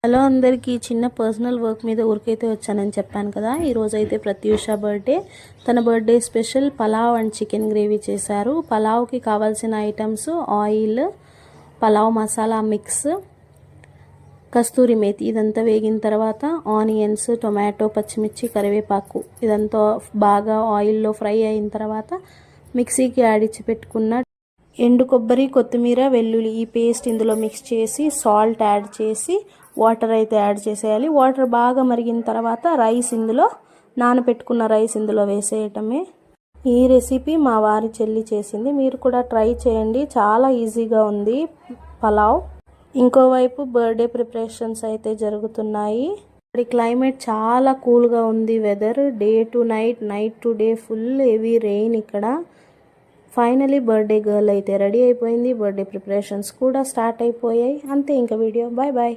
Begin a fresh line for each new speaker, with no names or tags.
Hello అందరికీ చిన్న personal work మీద ఊరికైతే వచ్చానని చెప్పాను కదా. ఈరోజు అయితే ప్రత్యూష బర్త్డే. తన birthday special pulao and chicken gravy చేశారు. పలావ్కి కావాల్సిన items oil, pulao masala mix, kasuri methi ఇదంతా వేగిన తర్వాత ఆనియన్స్, టొమాటో, పచ్చిమిర్చి, కరివేపాకు ఇదంతా బాగా ఆయిల్లో ఫ్రై అయిన తర్వాత మిక్సీకి ఆడిచ్చి పెట్టుకున్న ఎండు కొబ్బరి, కొత్తిమీర, వెల్లుల్లి ఈ పేస్ట్ ఇందులో మిక్స్ చేసి సాల్ట్ యాడ్ చేసి వాటర్ అయితే యాడ్ చేసేయాలి. వాటర్ బాగా మరిగిన తర్వాత నానబెట్టుకున్న రైస్ ఇందులో వేసేయటమే. ఈ రెసిపీ మా వారి చెల్లి చేసింది. మీరు కూడా ట్రై చేయండి, చాలా ఈజీగా ఉంది పలావ్. ఇంకోవైపు బర్త్డే ప్రిపరేషన్స్ అయితే జరుగుతున్నాయి. ఇక్కడ క్లైమేట్ చాలా కూల్గా ఉంది. Weather day to night, night to day full heavy rain ఇక్కడ. ఫైనలీ బర్త్డే గర్ల్ అయితే రెడీ అయిపోయింది. బర్త్డే ప్రిపరేషన్స్ కూడా స్టార్ట్ అయిపోయాయి. అంతే ఇంకా వీడియో. Bye bye.